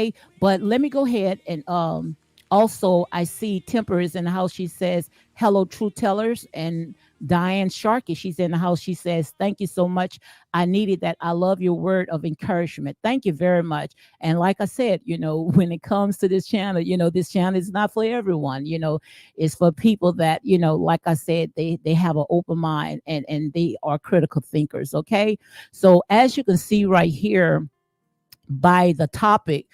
Okay. But let me go ahead and also I see Temper is in the house. She says, hello, True Tellers. And Diane Sharkey, she's in the house. She says, thank you so much. I needed that. I love your word of encouragement. Thank you very much. And like I said, when it comes to this channel, this channel is not for everyone. It's for people that, like I said, they have an open mind and they are critical thinkers. Okay. So as you can see right here by the topic,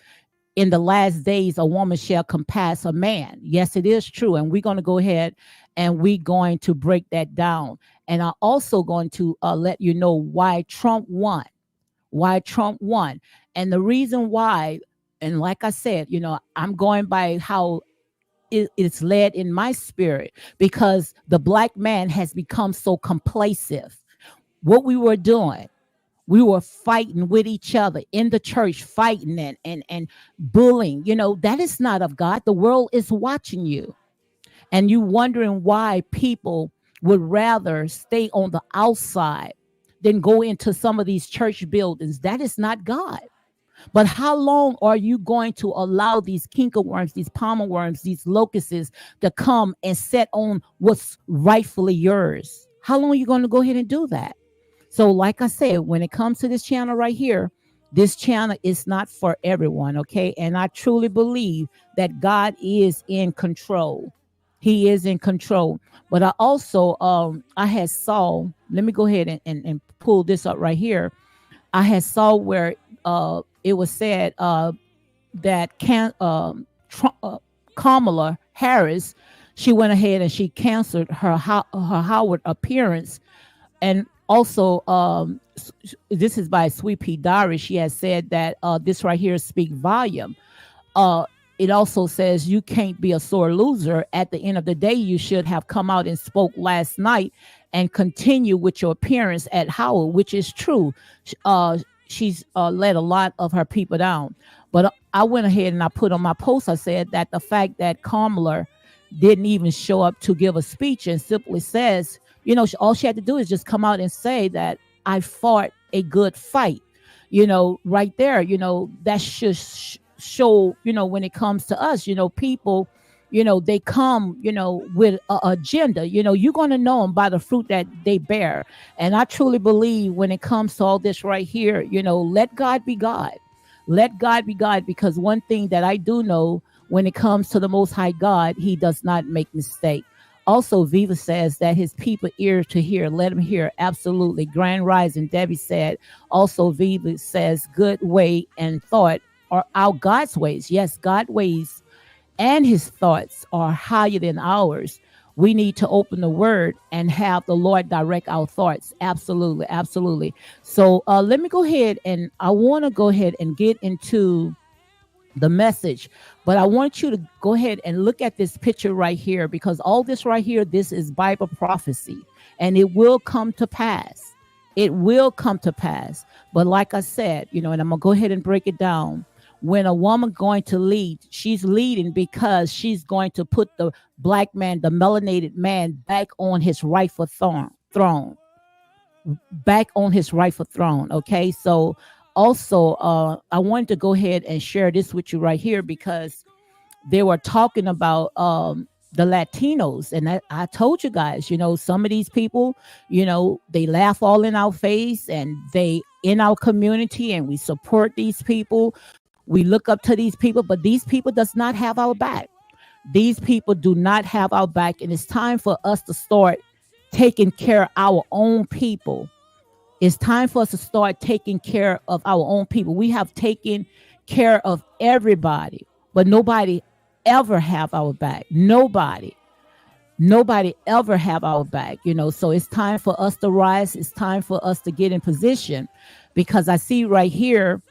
in the last days, a woman shall compass a man. Yes, it is true. And we're going to go ahead and we're going to break that down. And I'm also going to let you know why Trump won. Why Trump won. And the reason why, and like I said, I'm going by how it's led in my spirit, because the black man has become so complacent. What we were doing, we were fighting with each other in the church, fighting and bullying. That is not of God. The world is watching you, and you wondering why people would rather stay on the outside than go into some of these church buildings. That is not God. But how long are you going to allow these kinkerworms, these palmer worms, these locusts to come and set on what's rightfully yours? How long are you going to go ahead and do that? So like I said, when it comes to this channel right here, this channel is not for everyone, okay? And I truly believe that God is in control. He is in control. But I also, I had saw, let me go ahead and pull this up right here. I had saw where it was said that Kamala Harris, she went ahead and she canceled her Howard appearance. And also, this is by Sweet Pea Diary. She has said that this right here speak volume. It also says you can't be a sore loser. At the end of the day, you should have come out and spoke last night and continue with your appearance at Howard, which is true. She's let a lot of her people down. But I went ahead and I put on my post, I said that the fact that Kamala didn't even show up to give a speech and simply says, all she had to do is just come out and say that I fought a good fight, right there, that should show, when it comes to us, people, they come, with an agenda, you're going to know them by the fruit that they bear. And I truly believe when it comes to all this right here, let God be God. Let God be God, because one thing that I do know when it comes to the Most High God, he does not make mistake. Also, Viva says that his people ears to hear, let him hear. Absolutely. Grand Rising, Debbie said. Also, Viva says good way and thought are our God's ways. Yes, God's ways and his thoughts are higher than ours. We need to open the word and have the Lord direct our thoughts. Absolutely. Absolutely. So let me go ahead and I want to go ahead and get into the message, but I want you to go ahead and look at this picture right here, because all this right here, this is Bible prophecy, and it will come to pass. It will come to pass. But like I said, and I'm gonna go ahead and break it down. When a woman going to lead, she's leading because she's going to put the black man, the melanated man, back on his rightful throne, back on his rightful throne. Okay, so also, I wanted to go ahead and share this with you right here, because they were talking about the Latinos. And I told you guys, some of these people, they laugh all in our face and they in our community, and we support these people. We look up to these people, but these people does not have our back. These people do not have our back. And it's time for us to start taking care of our own people. It's time for us to start taking care of our own people. We have taken care of everybody, but nobody ever have our back. Nobody ever have our back, So it's time for us to rise. It's time for us to get in position, because I see right here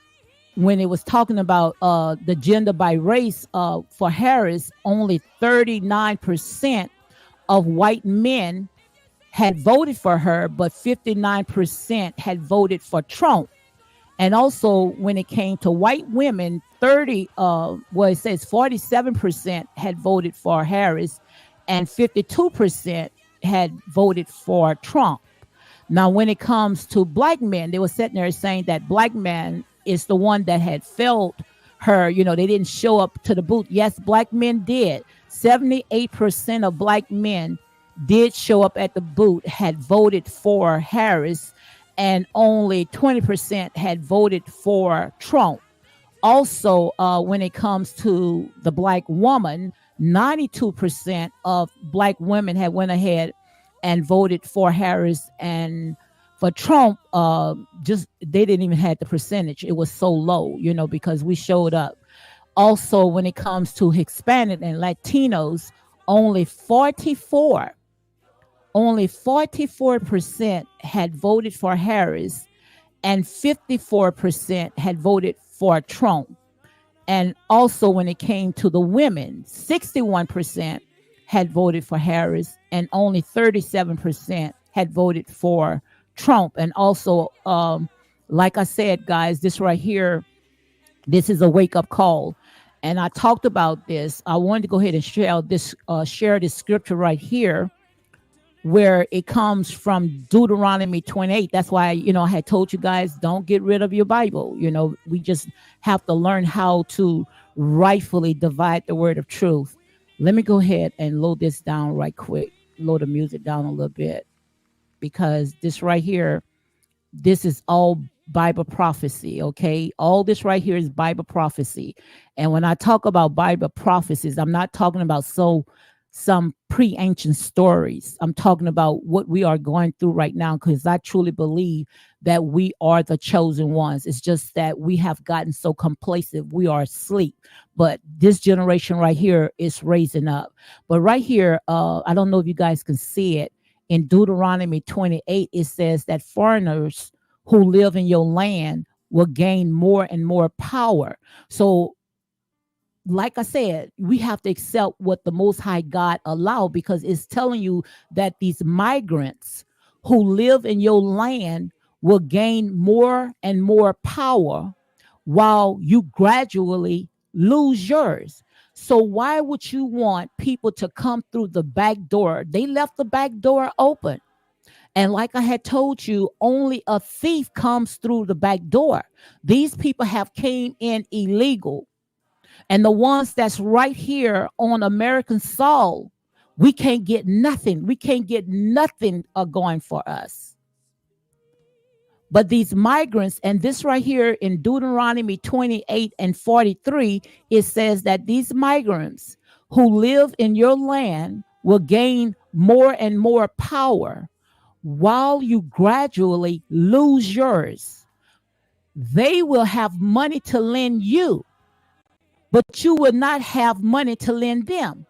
when it was talking about the gender by race for Harris, only 39% of white men had voted for her, but 59% had voted for Trump. And also when it came to white women, it says 47% had voted for Harris and 52% had voted for Trump. Now, when it comes to black men, they were sitting there saying that black man is the one that had failed her, they didn't show up to the booth. Yes, black men did. 78% of black men did show up at the booth, had voted for Harris, and only 20% had voted for Trump. Also, when it comes to the black woman, 92% of black women had went ahead and voted for Harris, and for Trump, just they didn't even have the percentage. It was so low, because we showed up. Also, when it comes to Hispanic and Latinos, only 44% had voted for Harris, and 54% had voted for Trump. And also when it came to the women, 61% had voted for Harris, and only 37% had voted for Trump. And also, like I said, guys, this right here, this is a wake-up call. And I talked about this. I wanted to go ahead and share this scripture right here, where it comes from Deuteronomy 28. That's why, I had told you guys, don't get rid of your Bible. We just have to learn how to rightfully divide the word of truth. Let me go ahead and load this down right quick. Load the music down a little bit, because this right here, this is all Bible prophecy, okay? All this right here is Bible prophecy. And when I talk about Bible prophecies, I'm not talking about some pre-ancient stories. I'm talking about what we are going through right now, because I truly believe that we are the chosen ones. It's just that we have gotten so complacent. We are asleep. But this generation right here is raising up. But right here, I don't know if you guys can see it. In Deuteronomy 28, it says that foreigners who live in your land will gain more and more power. So, like I said, we have to accept what the Most High God allowed, because it's telling you that these migrants who live in your land will gain more and more power while you gradually lose yours. So why would you want people to come through the back door? They left the back door open. And like I had told you, only a thief comes through the back door. These people have came in illegal. And the ones that's right here on American soil, we can't get nothing. We can't get nothing going for us. But these migrants, and this right here in Deuteronomy 28 and 43, it says that these migrants who live in your land will gain more and more power while you gradually lose yours. They will have money to lend you, but you will not have money to lend them.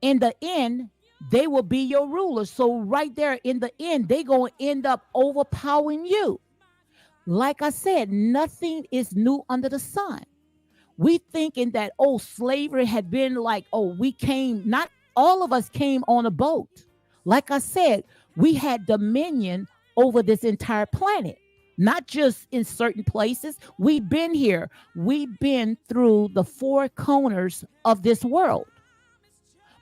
In the end, they will be your rulers. So right there in the end, they're going to end up overpowering you. Like I said, nothing is new under the sun. We thinking that, slavery had been like, we came, not all of us came on a boat. Like I said, we had dominion over this entire planet, not just in certain places. We've been here. We've been through the four corners of this world.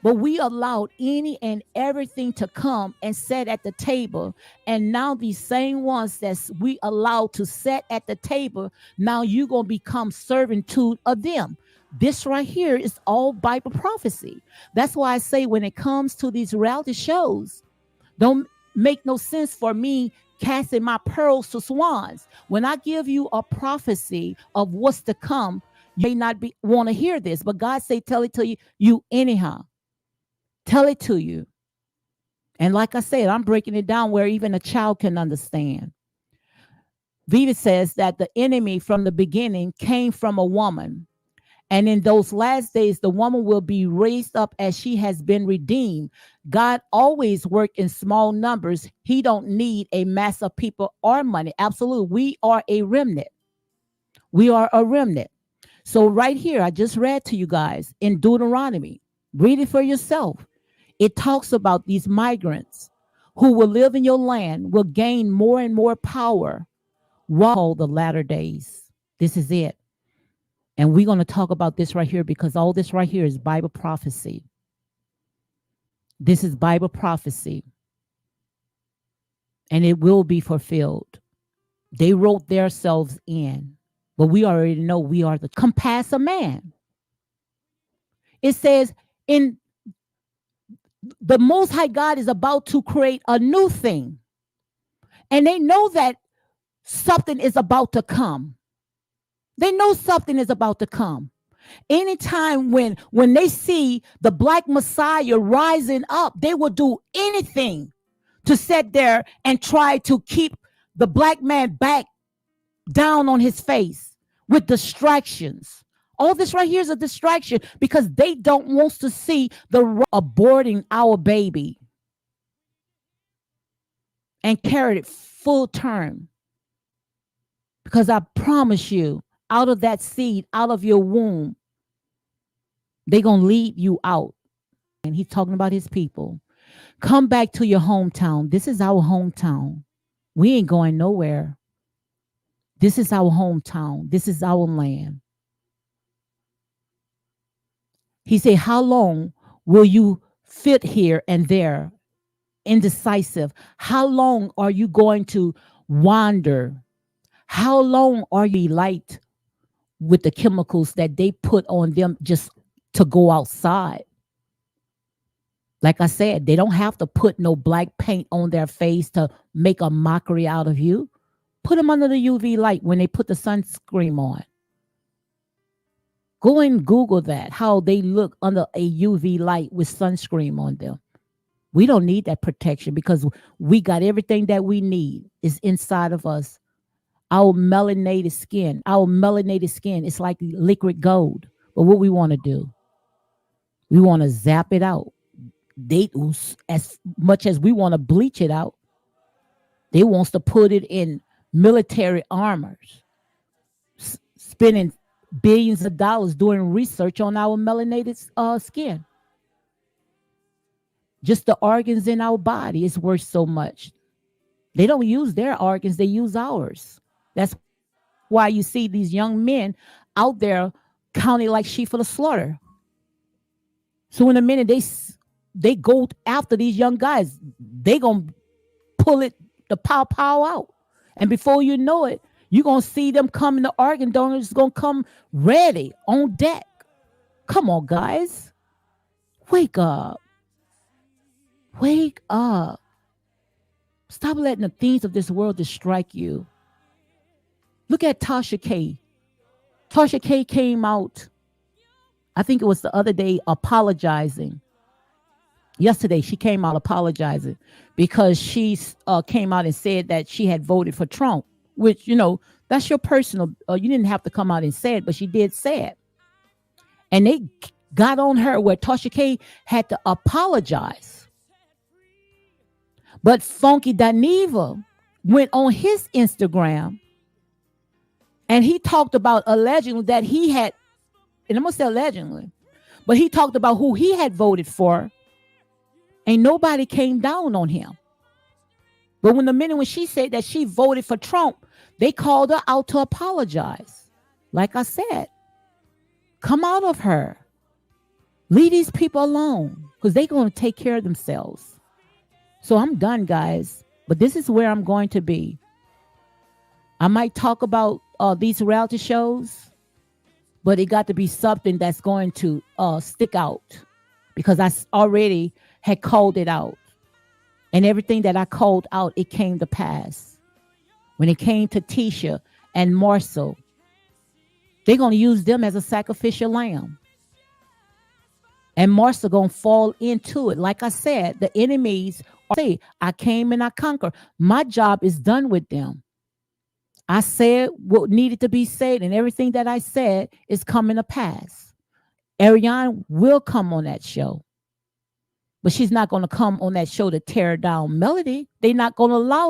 But we allowed any and everything to come and sit at the table. And now these same ones that we allowed to sit at the table, now you're going to become servitude of them. This right here is all Bible prophecy. That's why I say when it comes to these reality shows, don't make no sense for me casting my pearls to swans. When I give you a prophecy of what's to come, you may not want to hear this, but God say, tell it to you anyhow. Tell it to you. And like I said, I'm breaking it down where even a child can understand. Viva says that the enemy from the beginning came from a woman. And in those last days, the woman will be raised up as she has been redeemed. God always works in small numbers. He don't need a mass of people or money. Absolutely. We are a remnant. We are a remnant. So right here, I just read to you guys in Deuteronomy. Read it for yourself. It talks about these migrants who will live in your land will gain more and more power while the latter days. This is it. And we're going to talk about this right here because all this right here is Bible prophecy. This is Bible prophecy. And it will be fulfilled. They wrote themselves in. But we already know we are the compass of man. It says in the Most High God is about to create a new thing. And they know that something is about to come. They know something is about to come. Anytime when they see the black Messiah rising up, they will do anything to sit there and try to keep the black man back down on his face with distractions. All this right here is a distraction because they don't want to see the aborting our baby and carry it full term. Because I promise you, out of that seed, out of your womb, they're going to lead you out. And he's talking about his people. Come back to your hometown. This is our hometown. We ain't going nowhere. This is our hometown. This is our land. He said, how long will you fit here and there, indecisive? How long are you going to wander? How long are you light with the chemicals that they put on them just to go outside? Like I said, they don't have to put no black paint on their face to make a mockery out of you. Put them under the UV light when they put the sunscreen on. Go and Google that, how they look under a UV light with sunscreen on them. We don't need that protection because we got everything that we need is inside of us. Our melanated skin is like liquid gold. But what we want to do, we want to zap it out. They, as much as we want to bleach it out, they wants to put it in military armors, spending billions of dollars doing research on our melanated skin. Just the organs in our body is worth so much. They don't use their organs, they use ours. That's why you see these young men out there counting like sheep for the slaughter. So in a minute they go after these young guys, they gonna pull it, the pow out. And before you know it, you're gonna see them coming, the organ donors gonna come ready on deck. Come on, guys. Wake up. Wake up. Stop letting the things of this world distract you. Look at Tasha K. Tasha K came out, I think it was the other day, apologizing. Yesterday, she came out apologizing because she came out and said that she had voted for Trump, which, you know, that's your personal, you didn't have to come out and say it, but she did say it. And they got on her where Tasha K had to apologize. But Funky Dineva went on his Instagram and he talked about allegedly that he had, and I'm going to say allegedly, but he talked about who he had voted for. Ain't nobody came down on him. But when she said that she voted for Trump, they called her out to apologize. Like I said, come out of her. Leave these people alone because they're going to take care of themselves. So I'm done, guys. But this is where I'm going to be. I might talk about these reality shows, but it got to be something that's going to stick out because I already had called it out. And everything that I called out, it came to pass. When it came to Tisha and Marcel, they're going to use them as a sacrificial lamb. And Marcel going to fall into it. Like I said, the enemies say, I came and I conquered. My job is done with them. I said what needed to be said, and everything that I said is coming to pass. Ariane will come on that show. But she's not going to come on that show to tear down Melody. They're not going to allow